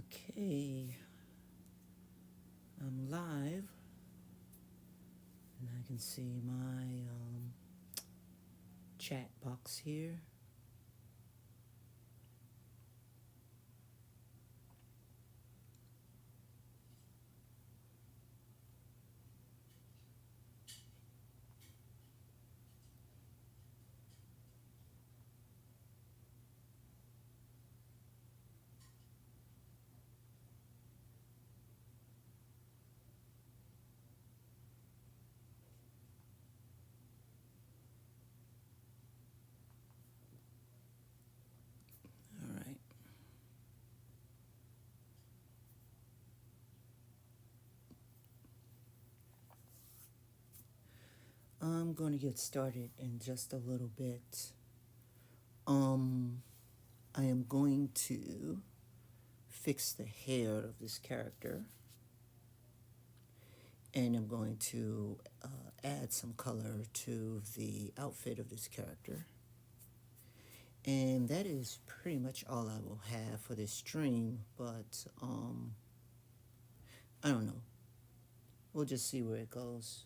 Okay, I'm live, and I can see my chat box here. All right. I'm going to get started in just a little bit. I am going to fix the hair of this character, and I'm going to add some color to the outfit of this character. And that is pretty much all I will have for this stream, but I don't know. We'll just see where it goes.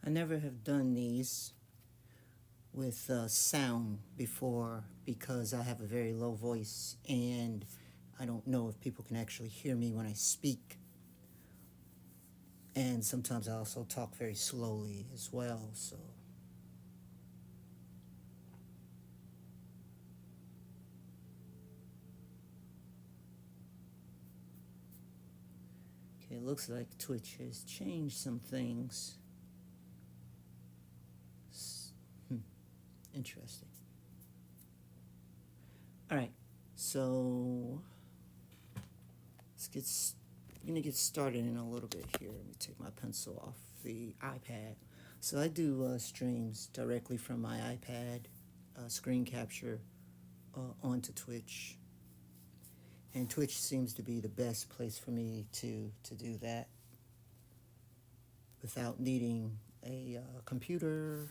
I never have done these with sound before because I have a very low voice and I don't know if people can actually hear me when I speak. And sometimes I also talk very slowly as well, so. Okay, it looks like Twitch has changed some things. Interesting. All right, so I'm gonna get started in a little bit here. Let me take my pencil off the iPad. So I do streams directly from my iPad, screen capture onto Twitch. And Twitch seems to be the best place for me to do that without needing a computer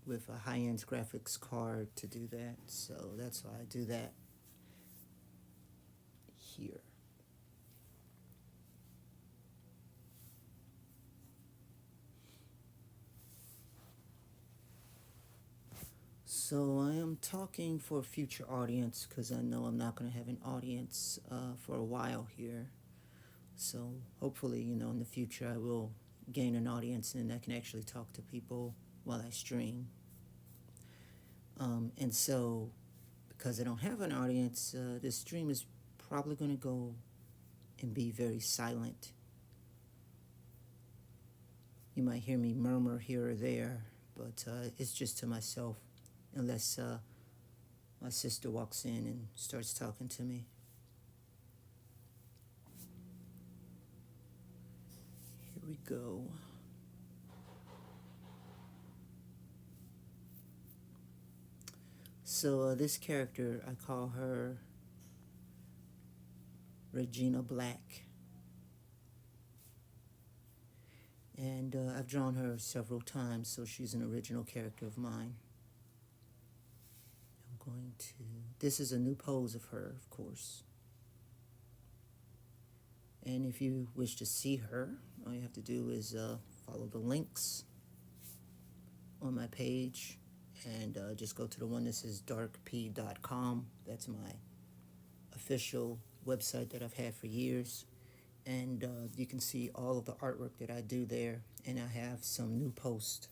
with a high-end graphics card to do that. So that's why I do that here. So I am talking for a future audience because I know I'm not going to have an audience for a while here. So hopefully, in the future I will gain an audience and I can actually talk to people while I stream. And so because I don't have an audience, this stream is probably going to go and be very silent. You might hear me murmur here or there, but it's just to myself, unless my sister walks in and starts talking to me. Here we go. So this character, I call her Regina Black. And I've drawn her several times, so she's an original character of mine. going to, this is a new pose of her, of course. And if you wish to see her, all you have to do is follow the links on my page and just go to the one that says darkp.com. That's my official website that I've had for years. And you can see all of the artwork that I do there. And I have some new posts.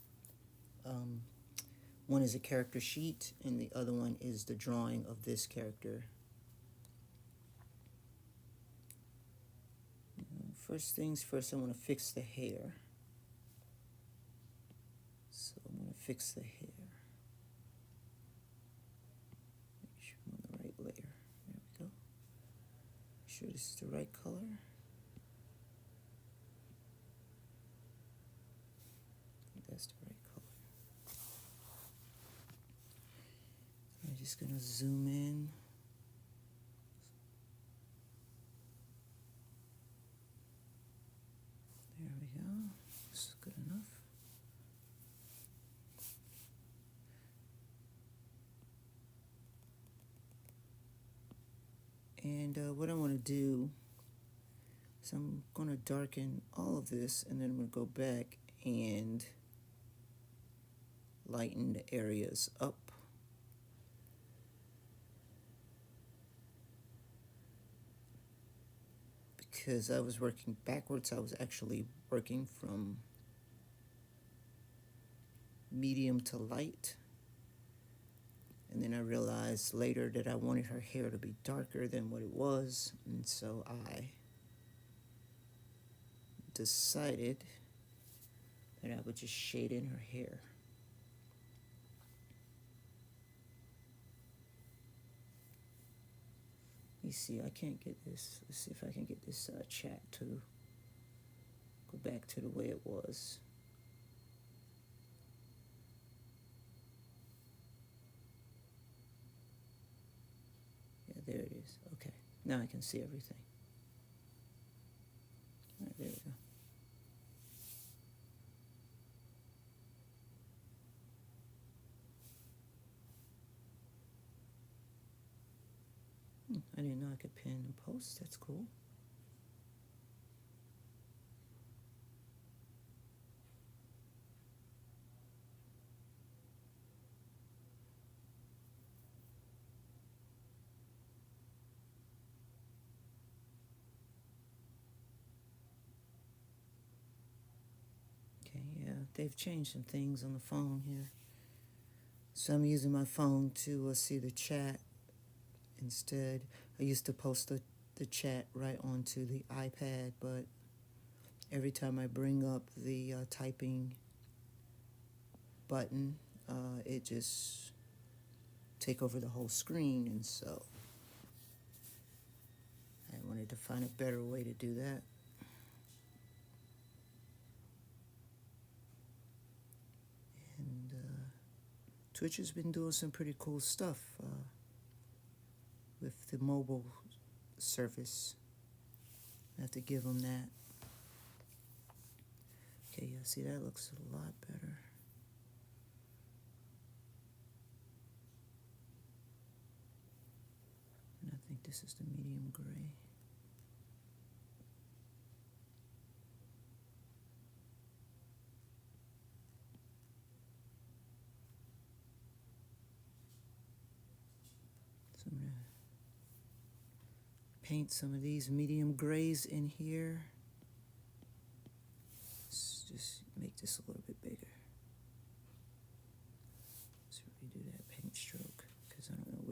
One is a character sheet, and the other one is the drawing of this character. First things first, I want to fix the hair. So I'm going to fix the hair. Make sure I'm on the right layer. There we go. Make sure this is the right color. That's the right color. I'm just going to zoom in. There we go. This is good enough. And what I want to do is I'm going to darken all of this, and then I'm going to go back and lighten the areas up. Because I was working backwards, I was actually working from medium to light. And then I realized later that I wanted her hair to be darker than what it was. And so I decided that I would just shade in her hair. Let me see, I can't get this. Let's see if I can get this chat to go back to the way it was. Yeah, there it is. Okay, now I can see everything. All right, there we go. I didn't know I could pin and post. That's cool. Okay, yeah, they've changed some things on the phone here. So I'm using my phone to see the chat instead. I used to post the chat right onto the iPad, but every time I bring up the typing button, it just take over the whole screen, and so I wanted to find a better way to do that. And Twitch has been doing some pretty cool stuff with the mobile service. I have to give them that. Okay, yeah, see, that looks a lot better. And I think this is the medium gray. So I'm gonna paint some of these medium grays in here. Let's just make this a little bit bigger. Let's redo that paint stroke because I don't know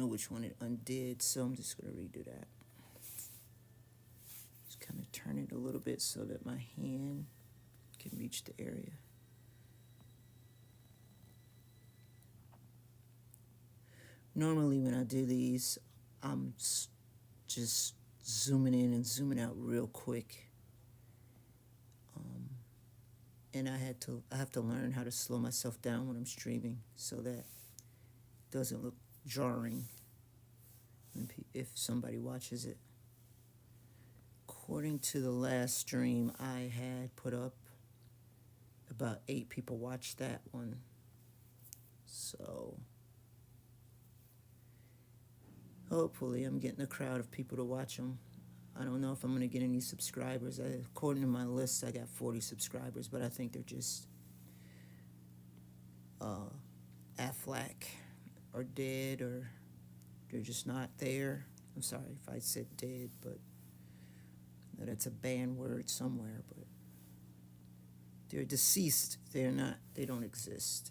which one it undid, so I'm just gonna redo that. Just kind of turn it a little bit so that my hand can reach the area. Normally when I do these, I'm just zooming in and zooming out real quick. And I have to learn how to slow myself down when I'm streaming so that it doesn't look jarring if somebody watches it. According to the last stream I had put up, about 8 people watched that one. So Hopefully, I'm getting a crowd of people to watch them. I don't know if I'm going to get any subscribers. According to my list, I got 40 subscribers, but I think they're just uh, Aflac or dead, or they're just not there. I'm sorry if I said dead, but that's a banned word somewhere. But they're deceased. They're not. They don't exist.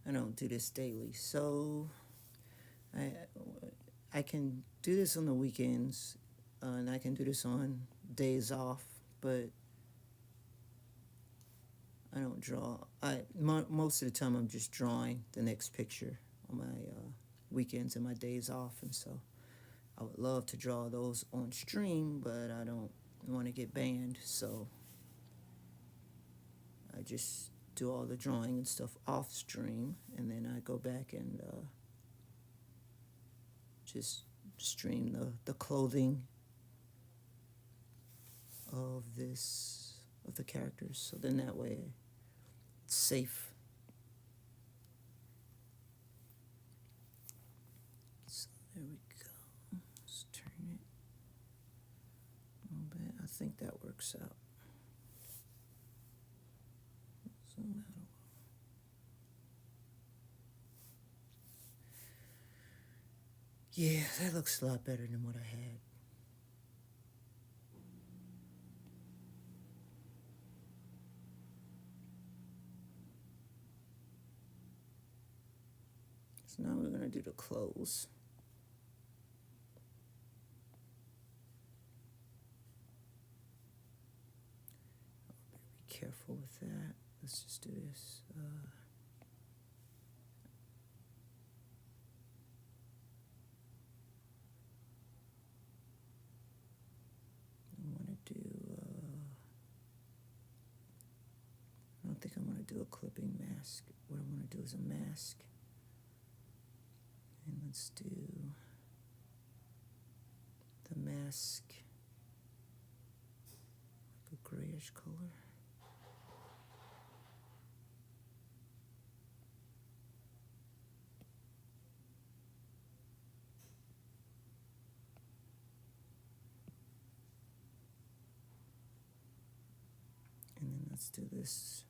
I don't do this daily, so I I can do this on the weekends, and I can do this on days off, but I don't draw. Most of the time I'm just drawing the next picture on my weekends and my days off, and so I would love to draw those on stream, but I don't want to get banned, so I just do all the drawing and stuff off stream, and then I go back and just stream the clothing of the characters. So then that way it's safe. So there we go. Let's turn it a little bit. I think that works out. So yeah, that looks a lot better than what I had. So now we're going to do the clothes. Be careful with that. Let's just do this. I want to do, I don't think I want to do a clipping mask. What I want to do is a mask. And let's do the mask like a grayish color. And then let's do this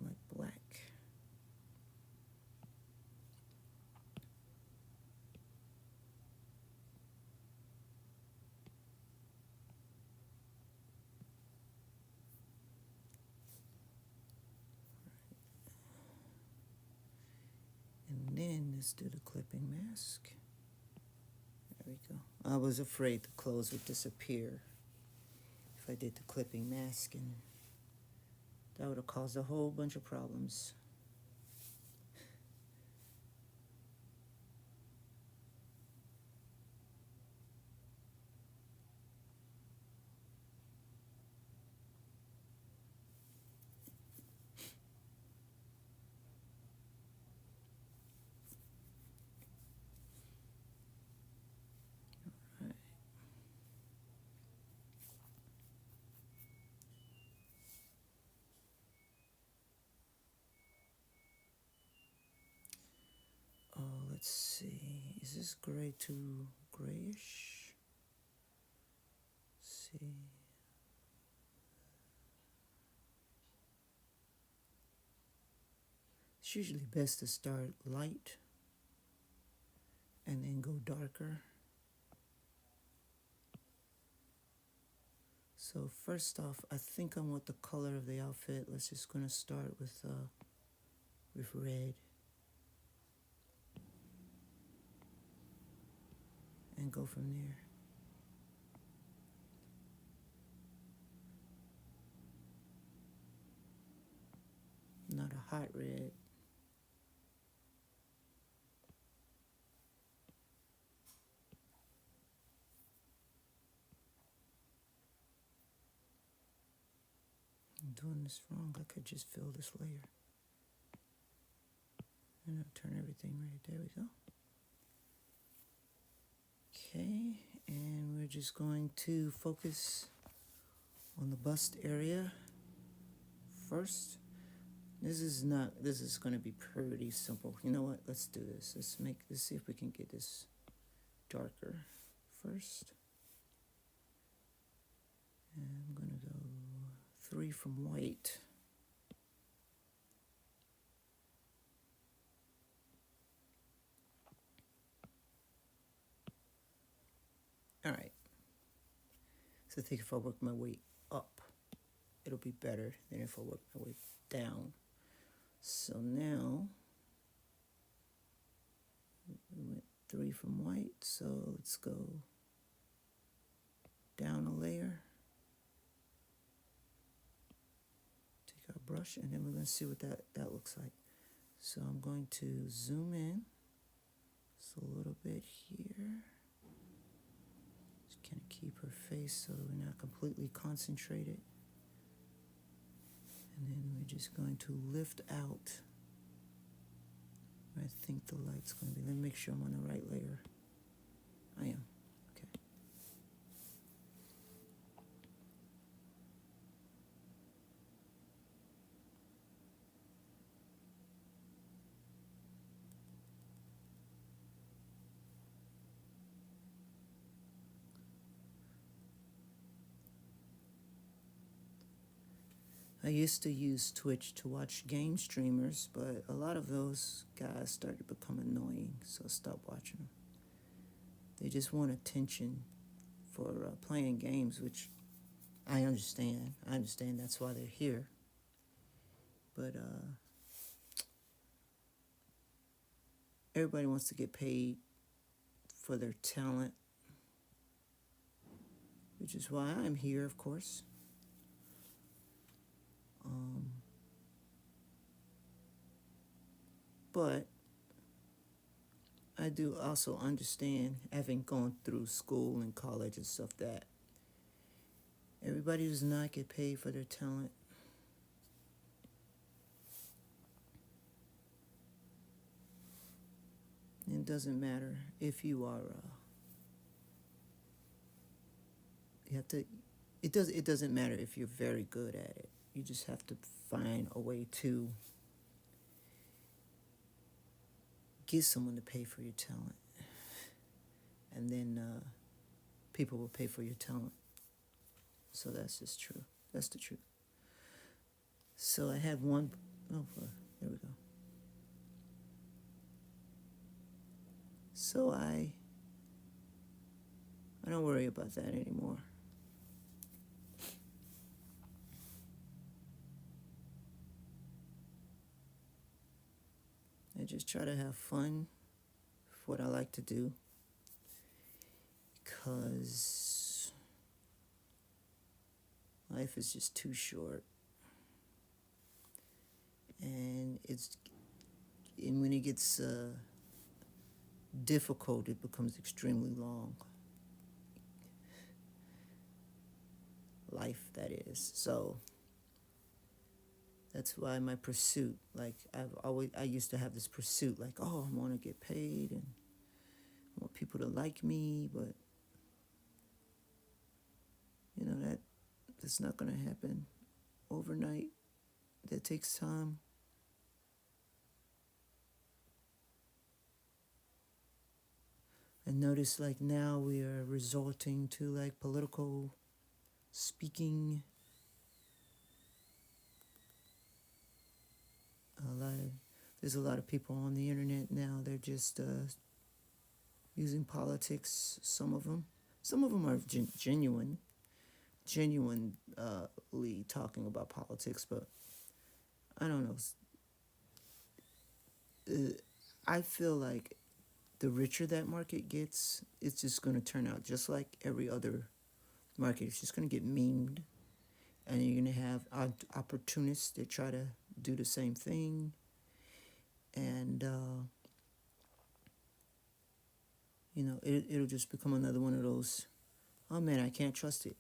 like black. And then let's do the clipping mask. There we go. I was afraid the clothes would disappear if I did the clipping mask, and that would have caused a whole bunch of problems. Oh, let's see. Is this gray too grayish? Let's see. It's usually best to start light and then go darker. So first off, I think I want the color of the outfit. Let's just gonna start with red. And go from there. Not a hot red. I'm doing this wrong. I could just fill this layer. And I'll turn everything right. There we go. Okay, and we're just going to focus on the bust area first. This is going to be pretty simple. You know what? Let's do this. Let's see if we can get this darker first. And I'm going to go 3 from white. All right. So I think if I work my way up, it'll be better than if I work my way down. So now, we went 3 from white, so let's go down a layer. Take our brush, and then we're going to see what that looks like. So I'm going to zoom in just a little bit here. Just kind of keep her face so we're not completely concentrated. And then we're just going to lift out where I think the light's going to be. Let me make sure I'm on the right layer. I am. Okay. I used to use Twitch to watch game streamers, but a lot of those guys started to become annoying, so I stopped watching them. They just want attention for playing games, which I understand. I understand that's why they're here. But everybody wants to get paid for their talent, which is why I'm here, of course. But I do also understand, having gone through school and college and stuff, that everybody does not get paid for their talent. It doesn't matter if you are, it doesn't matter if you're very good at it. You just have to find a way to get someone to pay for your talent. And then people will pay for your talent. So that's just true. That's the truth. So I have one, there we go. So I don't worry about that anymore. I just try to have fun with what I like to do, because life is just too short. And when it gets difficult, it becomes extremely long. Life, that is. So that's why my pursuit, like I used to have this pursuit, like, oh, I want to get paid and I want people to like me, but you know, that's not going to happen overnight. That takes time. And notice, like, now we are resorting to like political speaking. There's a lot of people on the internet now. They're just using politics. Some of them are genuinely talking about politics, but I don't know. I feel like the richer that market gets, it's just going to turn out just like every other market. It's just going to get memed, and you're going to have opportunists that try to do the same thing. And, you know, it'll just become another one of those, oh man, I can't trust it.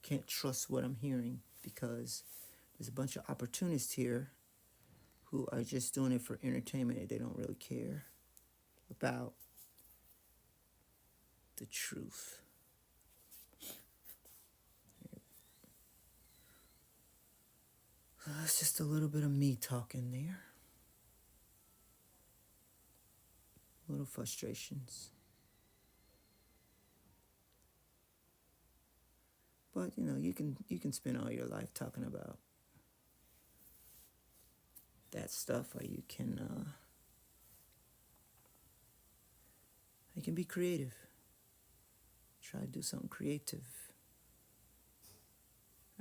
Can't trust what I'm hearing, because there's a bunch of opportunists here who are just doing it for entertainment and they don't really care about the truth. That's just a little bit of me talking there. Little frustrations. But you can spend all your life talking about that stuff, or you can be creative. Try to do something creative.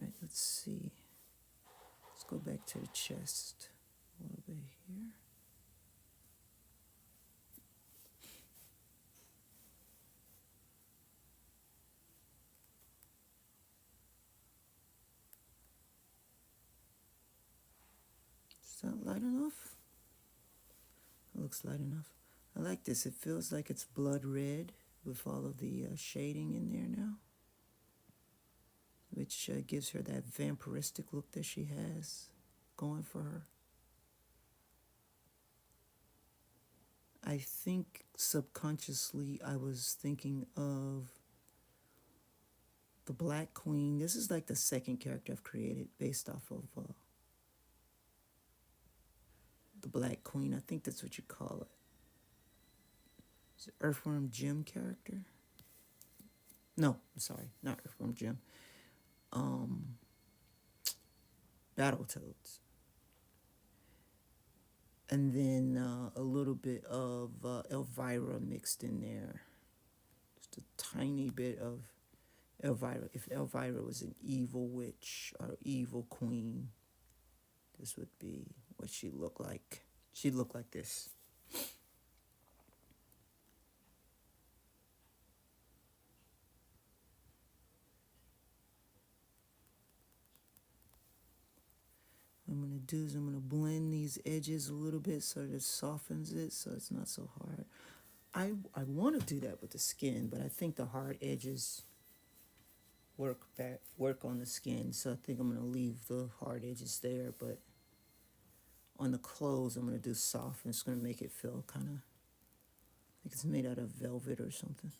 Right, let's see. Let's go back to the chest a little bit here. Is that light enough? It looks light enough. I like this. It feels like it's blood red with all of the shading in there now, which gives her that vampiristic look that she has going for her. I think subconsciously I was thinking of the Black Queen. This is like the second character I've created based off of the Black Queen. I think that's what you call it. Is it Earthworm Jim character? No, I'm sorry, not Earthworm Jim. Battletoads. And then a little bit of Elvira mixed in there. Just a tiny bit of Elvira. If Elvira was an evil witch or evil queen, this would be what she looked like. She'd look like this. What I'm going to do is I'm going to blend these edges a little bit so that it softens it so it's not so hard. I want to do that with the skin, but I think the hard edges work on the skin, so I think I'm going to leave the hard edges there, but on the clothes I'm going to do soft, and it's going to make it feel kind of like it's made out of velvet or something.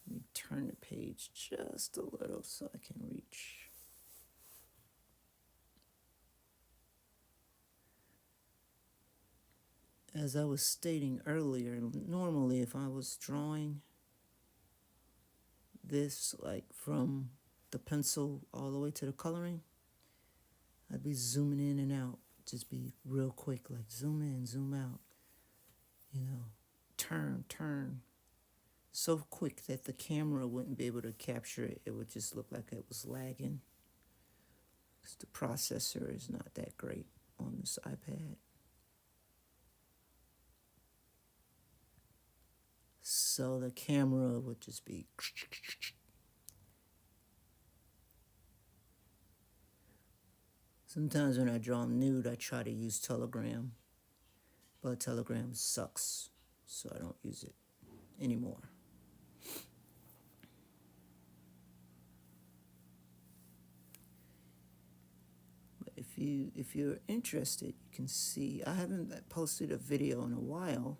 Let me turn the page just a little so I can reach. As I was stating earlier, normally if I was drawing this like from the pencil all the way to the coloring, I'd be zooming in and out. Just be real quick, like zoom in, zoom out. Turn. So quick that the camera wouldn't be able to capture it. It would just look like it was lagging. Because the processor is not that great on this iPad. So the camera would just be. Sometimes when I draw nude, I try to use Telegram, but Telegram sucks, so I don't use it anymore. But if you're interested, you can see I haven't posted a video in a while.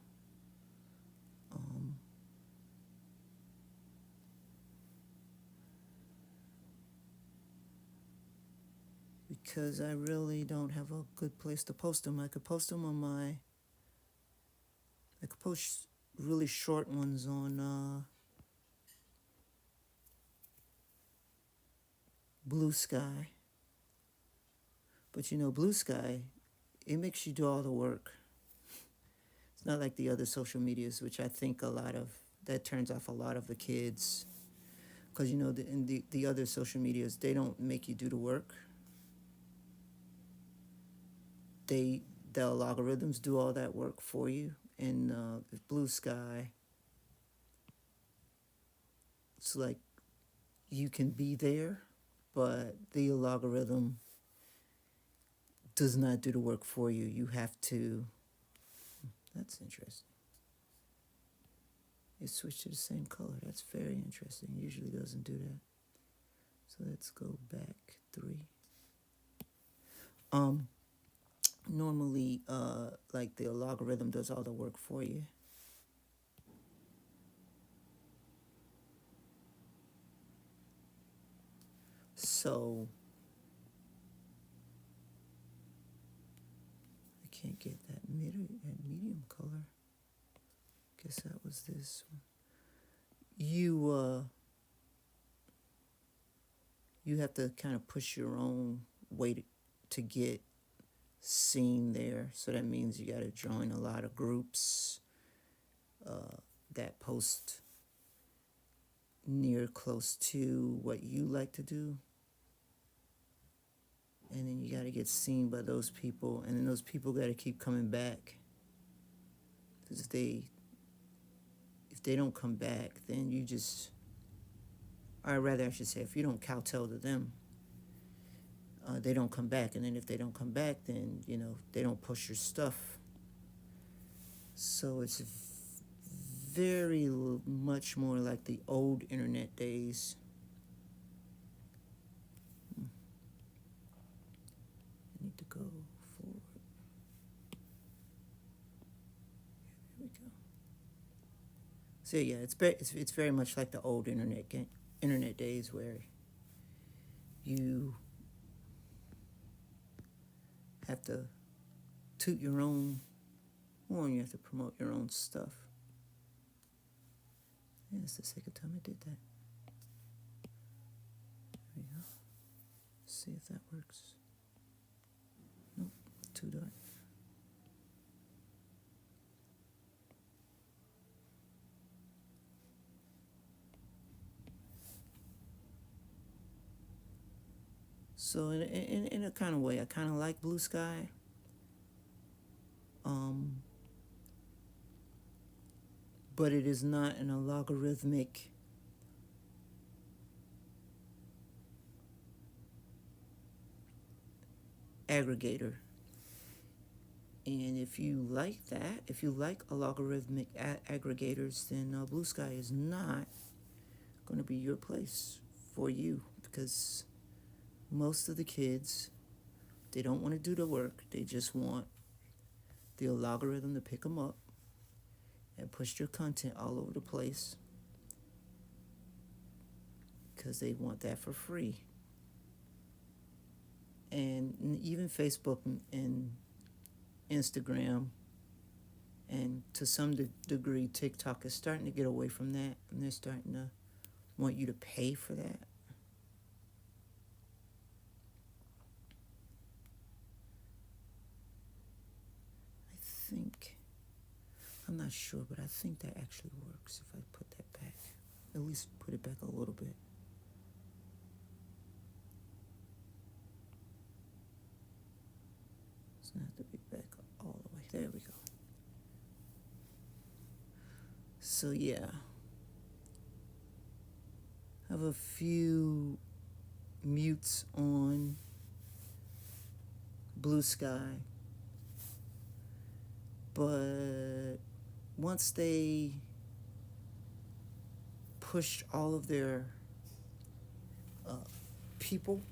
Because I really don't have a good place to post them. I could post them on I could post really short ones on Blue Sky. But Blue Sky, it makes you do all the work. It's not like the other social medias, which I think that turns off a lot of the kids. Because in the other social medias, they don't make you do the work. The algorithms do all that work for you. And with Blue Sky, it's like you can be there, but the algorithm does not do the work for you. You have to. That's interesting. It switched to the same color. That's very interesting. It usually doesn't do that. So let's go back 3. Normally, like the logarithm does all the work for you. So I can't get that medium color. Guess that was this one. You have to kind of push your own way to get seen there. So that means you got to join a lot of groups that post near close to what you like to do. And then you got to get seen by those people. And then those people got to keep coming back. Because if they don't come back, then you just, or rather I should say, if you don't kowtow to them, they don't come back. And then if they don't come back, then, you know, they don't push your stuff. So it's very much more like the old internet days. I need to go forward. There we go. So yeah, it's very much like the old internet days where you have to toot your own horn, you have to promote your own stuff. Yeah, it's the second time I did that. There we go. See if that works. Nope, too dark. So in a kind of way, I kind of like Blue Sky. But it is not in a logarithmic aggregator. And if you like that, if you like a logarithmic aggregators, then Blue Sky is not going to be your place for you, because most of the kids, they don't want to do the work. They just want the logarithm to pick them up and push their content all over the place, because they want that for free. And even Facebook and Instagram, and to some degree TikTok is starting to get away from that, and they're starting to want you to pay for that. I'm not sure, but I think that actually works if I put that back. At least put it back a little bit. It's going to have to be back all the way. There we go. So yeah. I have a few mutes on Blue Sky. But once they pushed all of their people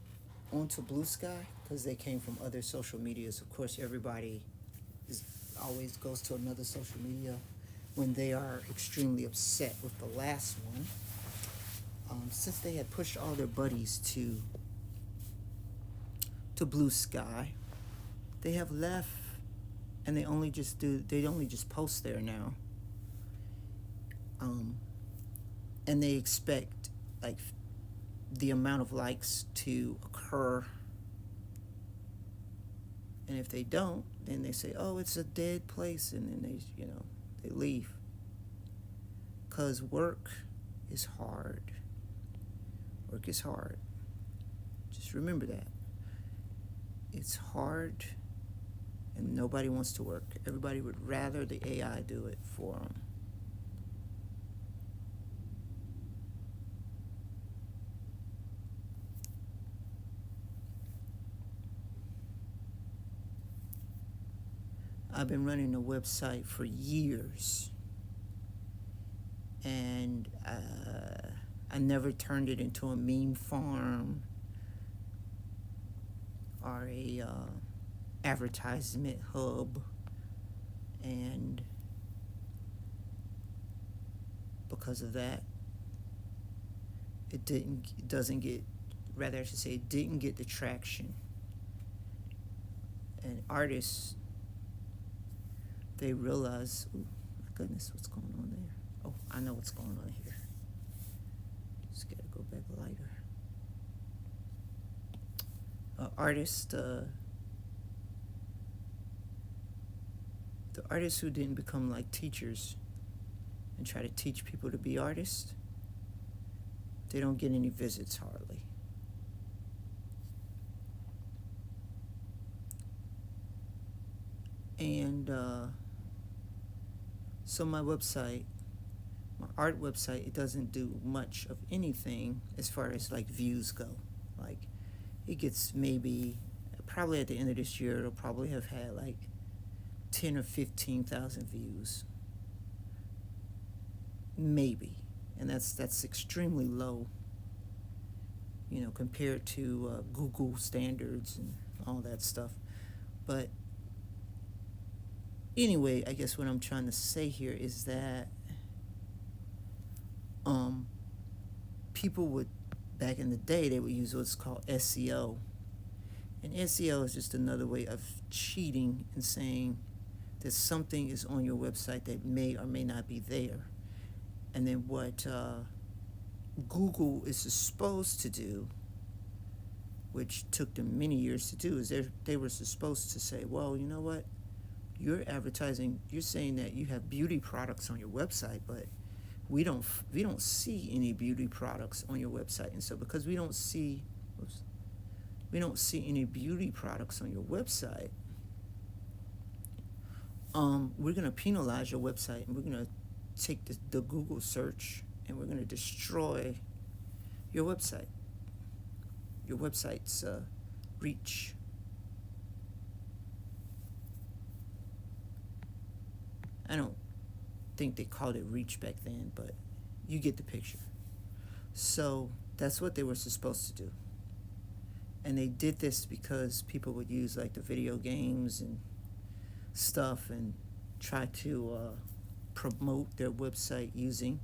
onto Blue Sky, because they came from other social medias. Of course, everybody always goes to another social media when they are extremely upset with the last one. Since they had pushed all their buddies to Blue Sky, they have left. And they only just post there now. And they expect like the amount of likes to occur. And if they don't, then they say, oh, it's a dead place, and then they leave. 'Cause work is hard. Work is hard. Just remember that. It's hard. And nobody wants to work. Everybody would rather the AI do it for them. I've been running a website for years. And I never turned it into a meme farm or a advertisement hub. And because of that, it doesn't get, rather I should say, it didn't get the traction. And artists, they realize, oh my goodness, what's going on there? Oh, I know what's going on here. Just gotta go back lighter. Artists, the artists who didn't become like teachers and try to teach people to be artists, they don't get any visits hardly. And so my website, my art website, it doesn't do much of anything as far as like views go. Like it gets maybe, probably at the end of this year, it'll probably have had like 10 or 15,000 views, maybe. And that's extremely low, you know, compared to Google standards and all that stuff. But anyway, I guess what I'm trying to say here is that people would, back in the day, they would use what's called SEO. And SEO is just another way of cheating and saying that something is on your website that may or may not be there. And then what Google is supposed to do, which took them many years to do, is they were supposed to say, well, you know what? You're advertising, you're saying that you have beauty products on your website, but we don't see any beauty products on your website. And so because we don't see any beauty products on your website, we're going to penalize your website, and we're going to take the Google search, and we're going to destroy your website, your website's reach. I don't think they called it reach back then, but you get the picture. So that's what they were supposed to do. And they did this because people would use like the video games and stuff and try to promote their website using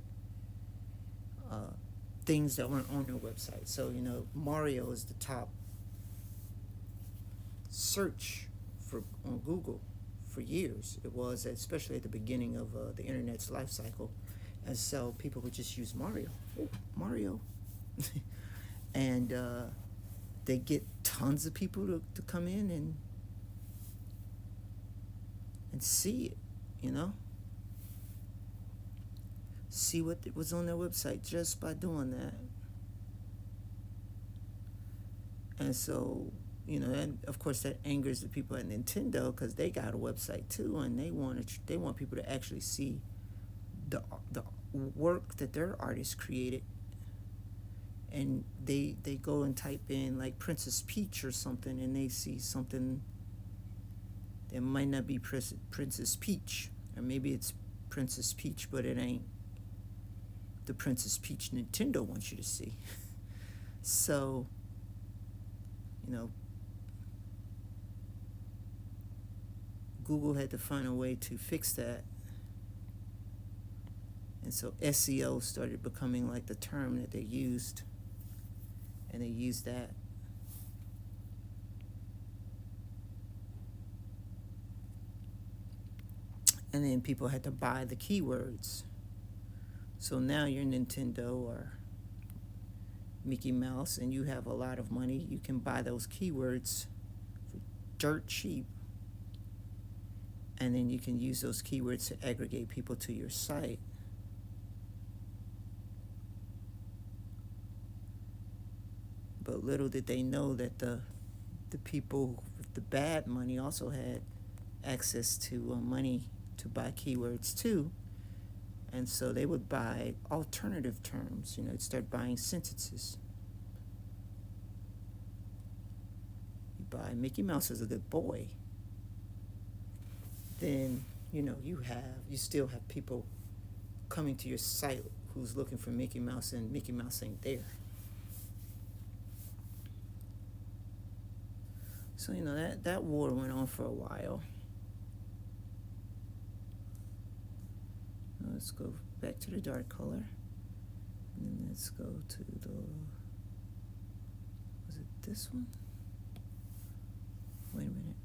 things that weren't on their website. So, you know, Mario is the top search on Google for years. It was, especially at the beginning of the internet's life cycle. And so people would just use Mario. Oh, Mario. And they get tons of people to come in and see it, you know? See what was on their website just by doing that. And so, you know, and of course that angers the people at Nintendo because they got a website too, and they want people to actually see the work that their artists created. And they go and type in like Princess Peach or something, and they see something that might not be Princess Peach, or maybe it's Princess Peach, but it ain't the Princess Peach Nintendo wants you to see. So, you know, Google had to find a way to fix that. And so SEO started becoming like the term that they used. And they used that. And then people had to buy the keywords. So now you're Nintendo or Mickey Mouse and you have a lot of money. You can buy those keywords for dirt cheap. And then you can use those keywords to aggregate people to your site. But little did they know that the people with the bad money also had access to money to buy keywords too. And so they would buy alternative terms, you know, they'd start buying sentences. You buy Mickey Mouse is a good boy. Then, you know, you still have people coming to your site who's looking for Mickey Mouse and Mickey Mouse ain't there. So, you know, that war went on for a while. Now let's go back to the dark color. And then let's go to the, was it this one? Wait a minute.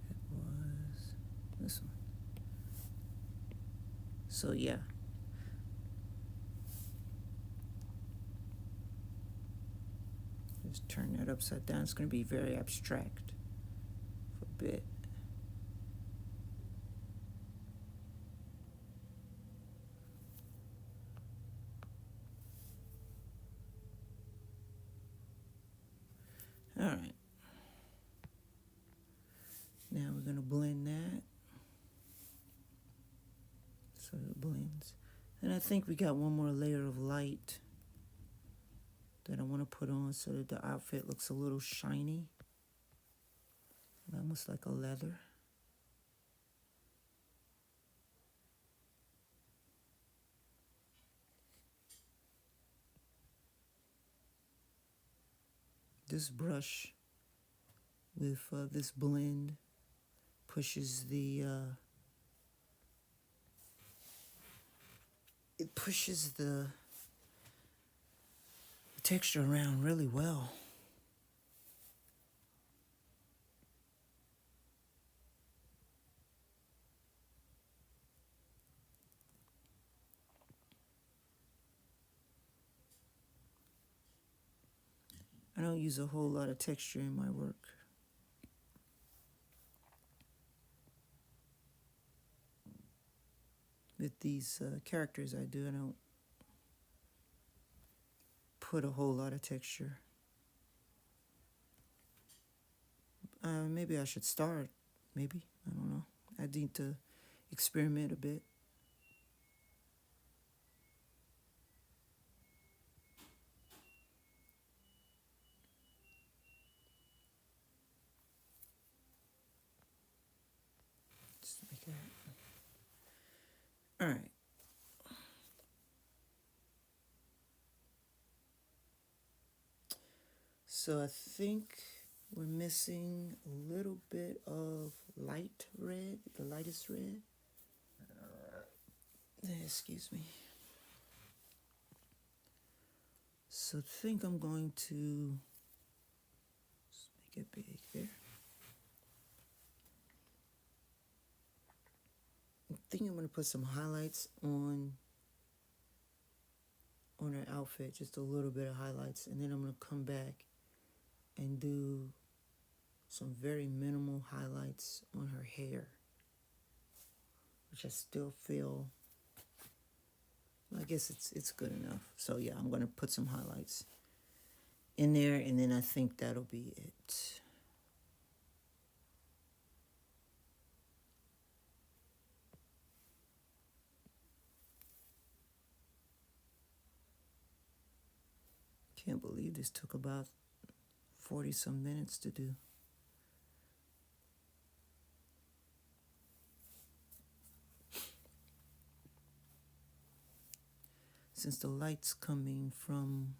It was this one. So yeah. Just turn that upside down. It's going to be very abstract for a bit. All right. Now we're going to blend that so it blends. And I think we got one more layer of light that I want to put on so that the outfit looks a little shiny, almost like a leather. This brush with this blend pushes the texture around really well. I don't use a whole lot of texture in my work. With these characters I do, I don't put a whole lot of texture. Maybe I should start. Maybe. I don't know. I need to experiment a bit. Just like that. All right. So I think we're missing a little bit of light red, the lightest red. Excuse me. So I think I'm going to just make it big there. I think I'm going to put some highlights on her outfit, just a little bit of highlights, and then I'm going to come back and do some very minimal highlights on her hair, which I still feel, I guess it's good enough. So yeah, I'm going to put some highlights in there, and then I think that'll be it. Can't believe this took about 40 some minutes to do. Since the light's coming from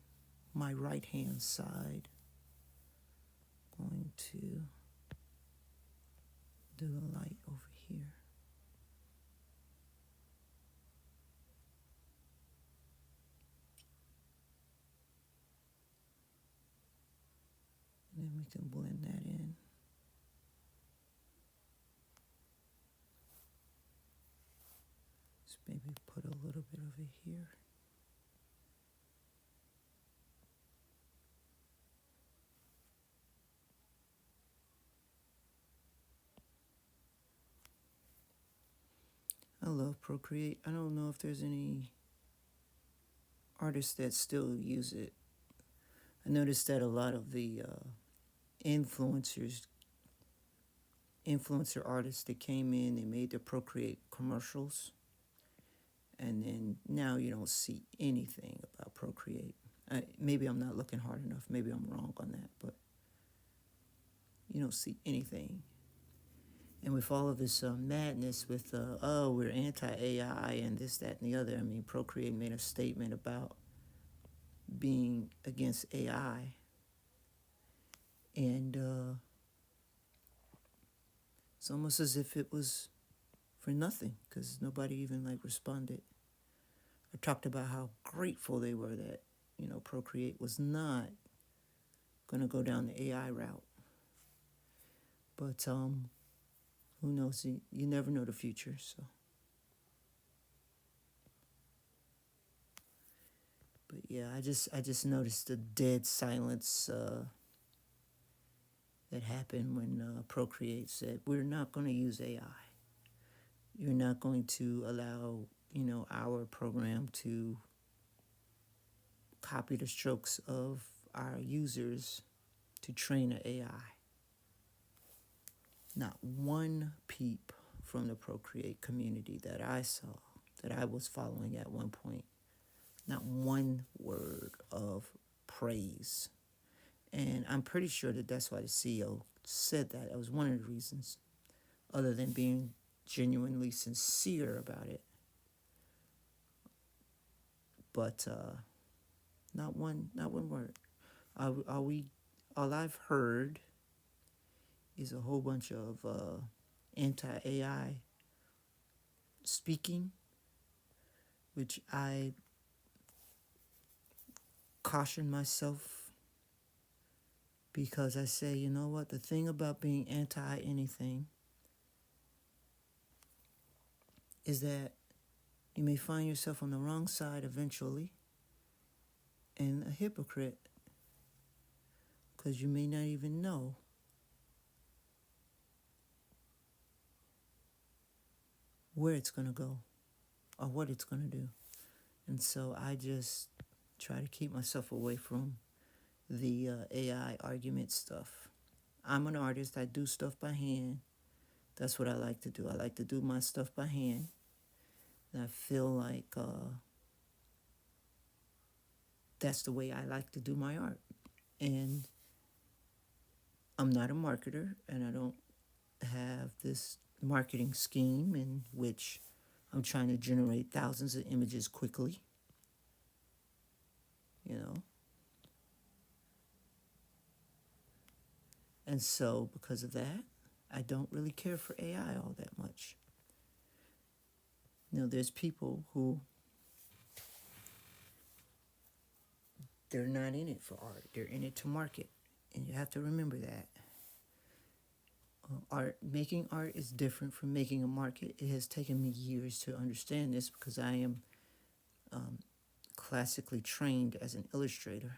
my right hand side, I'm going to do the light over here. And then we can blend that in. Just maybe put a little bit over here. I love Procreate. I don't know if there's any artists that still use it. I noticed that a lot of the influencer artists that came in and made the Procreate commercials, and then now you don't see anything about Procreate. Maybe I'm not looking hard enough. Maybe I'm wrong on that, but you don't see anything. And with all of this madness with, oh, we're anti-AI and this, that, and the other. I mean, Procreate made a statement about being against AI. And it's almost as if it was for nothing, because nobody even responded. I talked about how grateful they were that, Procreate was not going to go down the AI route. But who knows? You never know the future, so. But yeah, I just noticed the dead silence that happened when Procreate said, we're not going to use AI. You're not going to allow, our program to copy the strokes of our users to train an AI. Not one peep from the Procreate community that I saw, that I was following at one point, not one word of praise. And I'm pretty sure that that's why the CEO said that. That was one of the reasons, other than being genuinely sincere about it. But not one word. All I've heard is a whole bunch of anti-AI speaking, which I caution myself, because I say, you know what, the thing about being anti-anything is that you may find yourself on the wrong side eventually and a hypocrite, because you may not even know where it's going to go or what it's going to do. And so I just try to keep myself away from the AI argument stuff. I'm an artist. I do stuff by hand. That's what I like to do. I like to do my stuff by hand. And I feel like that's the way I like to do my art. And I'm not a marketer, and I don't have this marketing scheme in which I'm trying to generate thousands of images quickly. And so because of that, I don't really care for AI all that much. There's people who, they're not in it for art. They're in it to market. And you have to remember that. Making art is different from making a market. It has taken me years to understand this, because I am classically trained as an illustrator.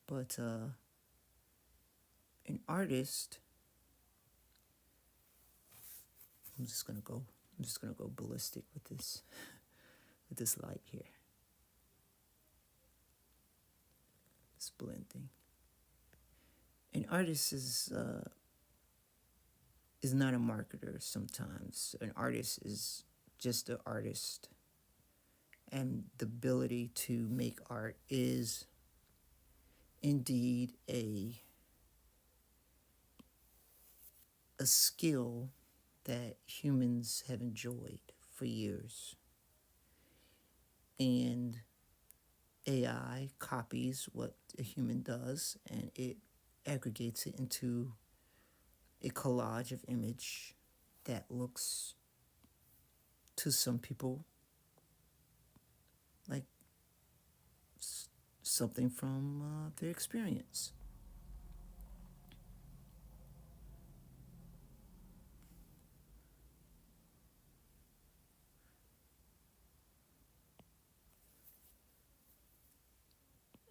But an artist, I'm just gonna go ballistic with this light here. This blending. An artist is not a marketer sometimes. An artist is just an artist. And the ability to make art is indeed a skill that humans have enjoyed for years. And AI copies what a human does, and it aggregates it into a collage of image that looks, to some people, like something from their experience.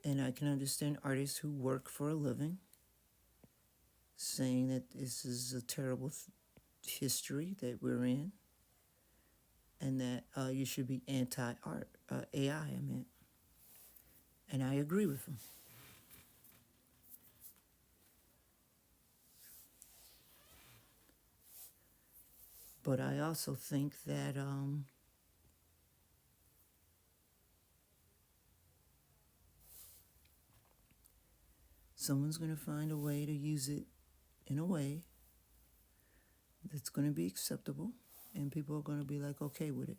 And I can understand artists who work for a living saying that this is a terrible history that we're in, and that you should be anti-art, AI, I meant. And I agree with them. But I also think that Someone's going to find a way to use it in a way that's going to be acceptable, and people are going to be like okay with it.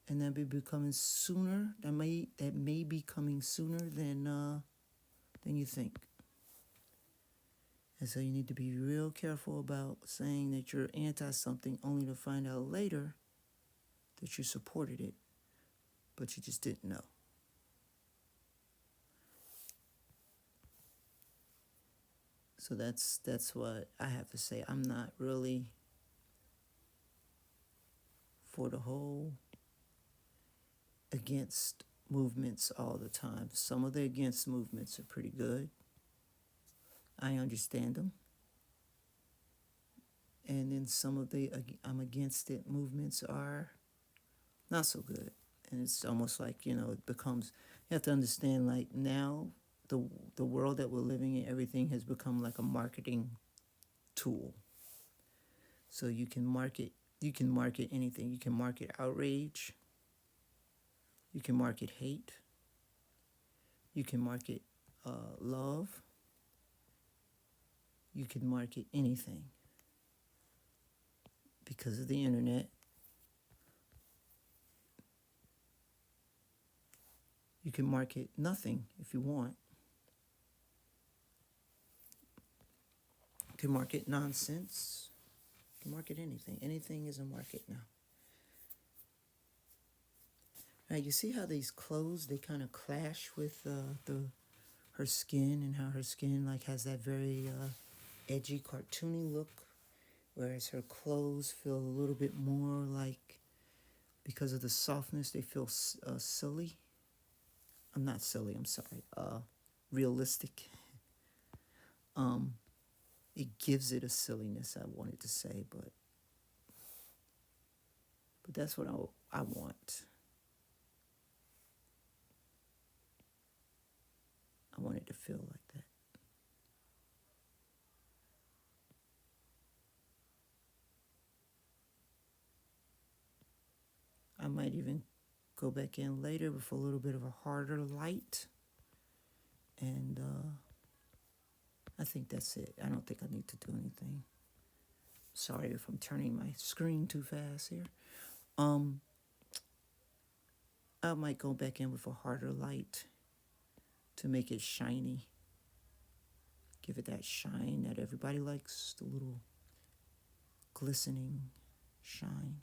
And that may be coming sooner. That may be coming sooner than you think. And so you need to be real careful about saying that you're anti something only to find out later that you supported it, but you just didn't know. So that's what I have to say. I'm not really for the whole against movements all the time. Some of the against movements are pretty good. I understand them. And then some of the I'm against it movements are not so good. And it's almost like, it becomes, you have to understand, like, now the world that we're living in, everything has become like a marketing tool. So you can market anything. You can market outrage. You can market hate. You can market love. You can market anything because of the internet. You can market nothing if you want. You can market nonsense. You can market anything. Anything is a market now. Now you see how these clothes, they kind of clash with her skin, and how her skin like has that very edgy, cartoony look, whereas her clothes feel a little bit more like, because of the softness, they feel silly. I'm not silly, I'm sorry. Realistic. It gives it a silliness, I wanted to say, but that's what I want. I want it to feel like that. I might even go back in later with a little bit of a harder light. And I think that's it. I don't think I need to do anything. Sorry if I'm turning my screen too fast here. I might go back in with a harder light to make it shiny. Give it that shine that everybody likes, the little glistening shine.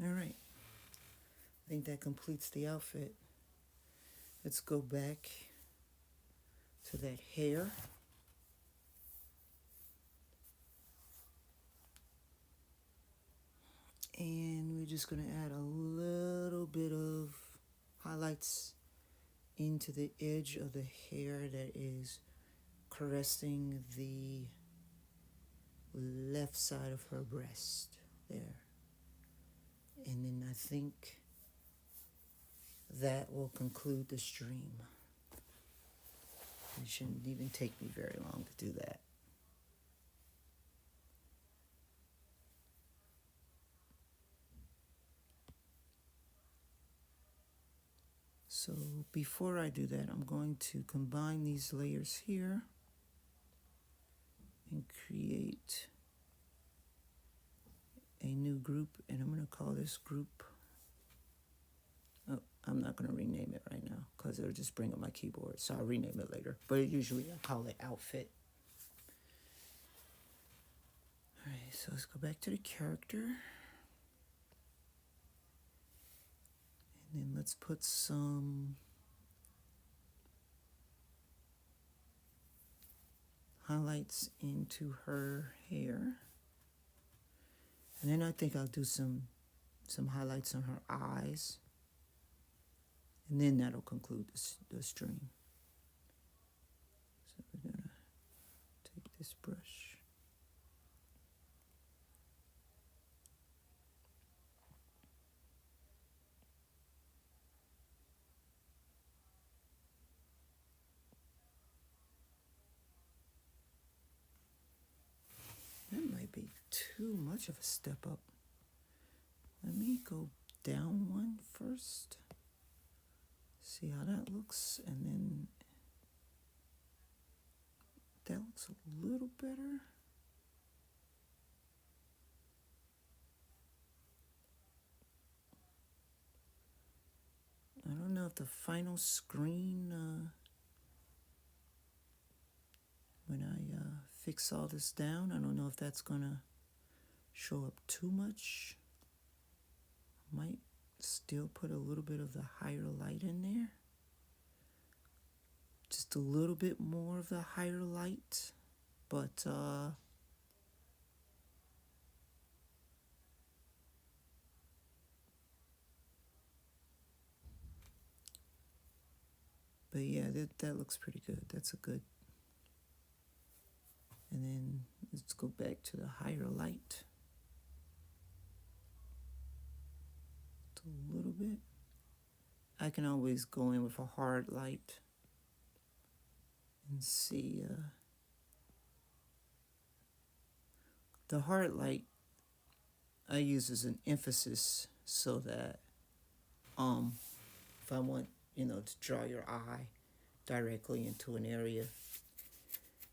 All right. I think that completes the outfit. Let's go back to that hair. And we're just going to add a little bit of highlights into the edge of the hair that is caressing the left side of her breast there. And then I think that will conclude the stream. It shouldn't even take me very long to do that. So before I do that, I'm going to combine these layers here and create a new group, and I'm going to call this group, I'm not going to rename it right now because it'll just bring up my keyboard, so I'll rename it later, but usually I call it outfit. All right, so let's go back to the character, and then let's put some highlights into her hair. And then I think I'll do some highlights on her eyes. And then that'll conclude the stream. So we're going to take this brush. be too much of a step up. Let me go down one first. See how that looks, and then that looks a little better. I don't know if the final screen, when I fix all this down, I don't know if that's gonna show up too much. Might still put a little bit of the higher light in there. Just a little bit more of the higher light, but yeah, that looks pretty good. That's a good. And then let's go back to the higher light. A little bit. I can always go in with a hard light and see. The hard light I use as an emphasis so that if I want, to draw your eye directly into an area,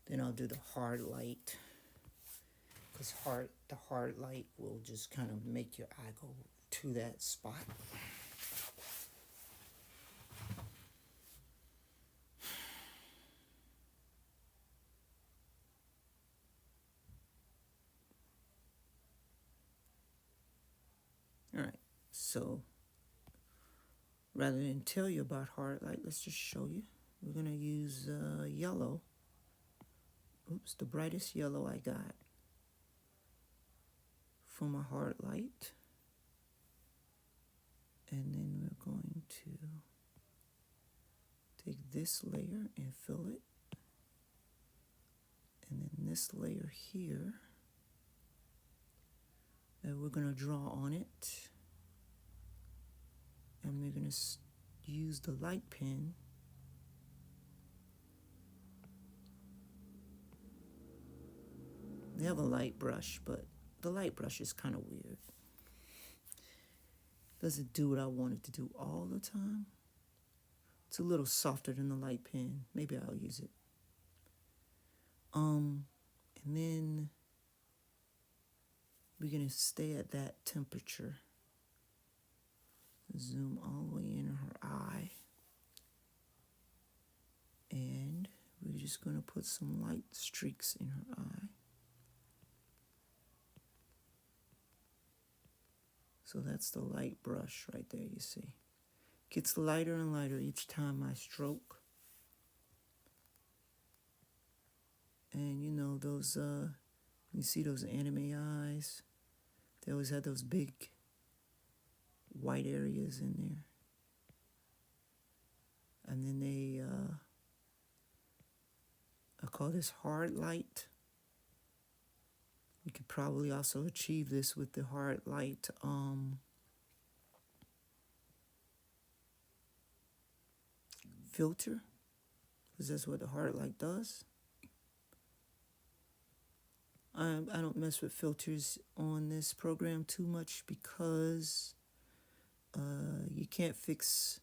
then I'll do the hard light, because the hard light will just kind of make your eye go to that spot. All right, so rather than tell you about hard light, let's just show you. We're gonna use yellow. Oops, the brightest yellow I got for my hard light. And then we're going to take this layer and fill it. And then this layer here that we're going to draw on it. And we're going to use the light pen They have a light brush, but the light brush is kind of weird. Doesn't do what I want it to do all the time. It's a little softer than the light pen. Maybe I'll use it. And then we're going to stay at that temperature. Zoom all the way in her eye. And we're just going to put some light streaks in her eye. So that's the light brush right there, you see. Gets lighter and lighter each time I stroke. And you know, those, you see those anime eyes? They always have those big white areas in there. And then they, I call this hard light. We could probably also achieve this with the hard light filter, because that's what the hard light does. I don't mess with filters on this program too much because you can't fix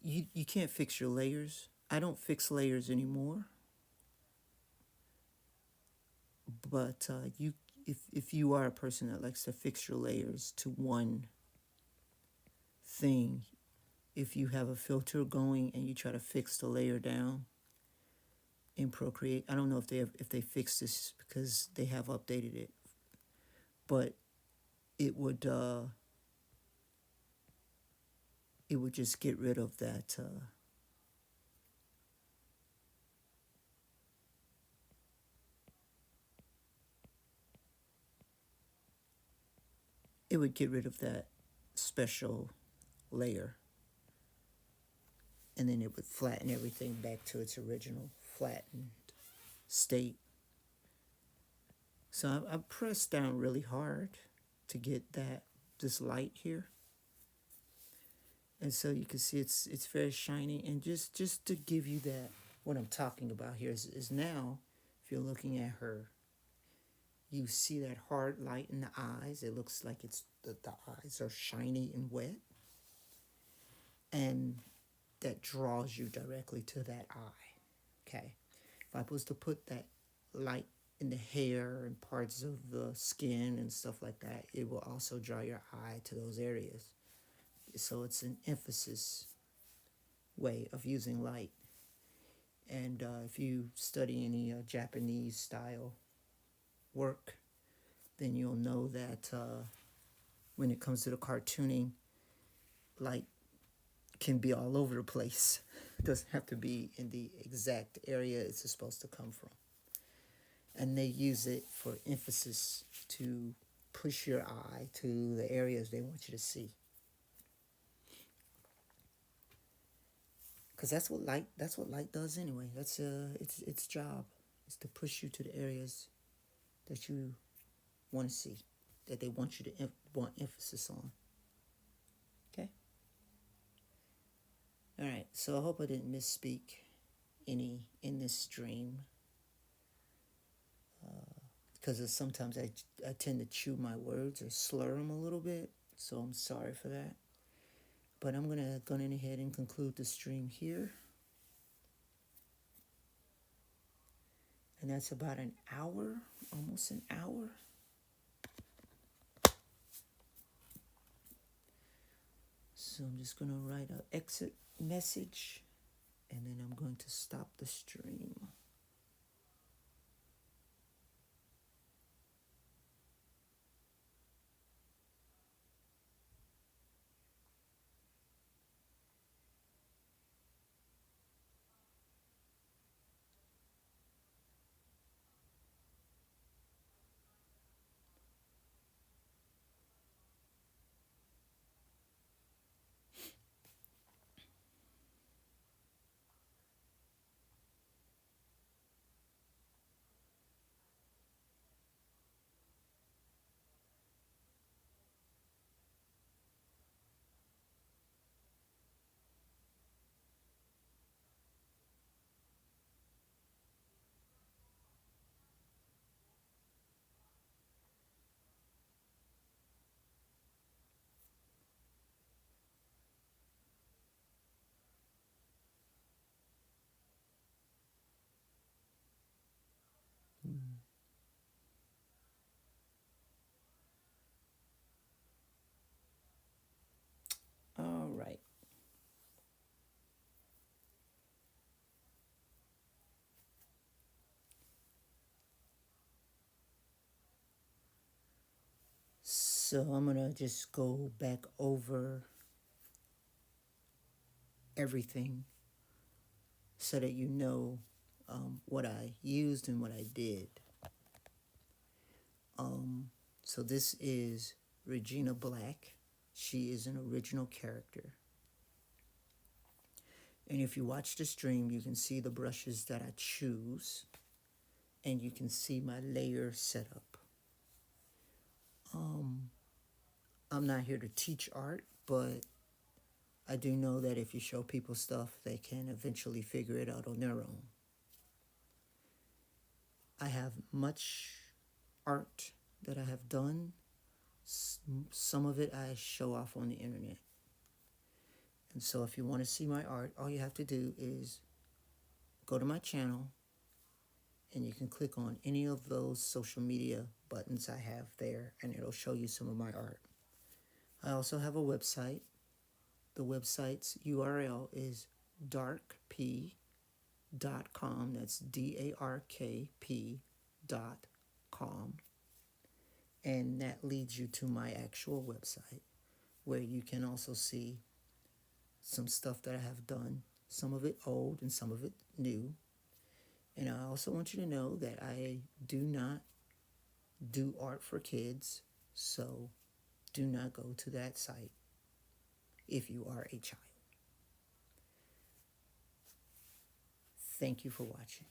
you can't fix your layers. I don't fix layers anymore. But if you are a person that likes to fix your layers to one thing, if you have a filter going and you try to fix the layer down in Procreate, I don't know if they fixed this because they have updated it, but it would just get rid of that. It would get rid of that special layer, and then it would flatten everything back to its original flattened state. So I pressed down really hard to get this light here, and so you can see it's very shiny. And just to give you that, what I'm talking about here is now, if you're looking at her you see that hard light in the eyes. It looks like the eyes are shiny and wet. And that draws you directly to that eye. Okay. If I was to put that light in the hair and parts of the skin and stuff like that, it will also draw your eye to those areas. So it's an emphasis way of using light. And if you study any Japanese style work, then you'll know that when it comes to the cartooning, light can be all over the place. It doesn't have to be in the exact area it's supposed to come from. And they use it for emphasis to push your eye to the areas they want you to see. Because that's what light does anyway. That's its job is to push you to the areas that you want to see, that they want you to want emphasis on. Okay. All right. So I hope I didn't misspeak any in this stream, because sometimes I tend to chew my words or slur them a little bit. So I'm sorry for that. But I'm gonna go ahead and conclude the stream here. And that's about an hour, almost an hour. So I'm just gonna write an exit message, and then I'm going to stop the stream. All right. So I'm gonna just go back over everything so that you know what I used and what I did. So this is Regina Black. She is an original character. And if you watch the stream, you can see the brushes that I choose, and you can see my layer setup. I'm not here to teach art, but I do know that if you show people stuff, they can eventually figure it out on their own. I have much art that I have done. Some of it I show off on the internet. And so if you want to see my art, all you have to do is go to my channel, and you can click on any of those social media buttons I have there, and it'll show you some of my art. I also have a website. The website's URL is darkp.com. That's DARKP.com. And that leads you to my actual website, where you can also see some stuff that I have done, some of it old and some of it new. And I also want you to know that I do not do art for kids, so do not go to that site if you are a child. Thank you for watching.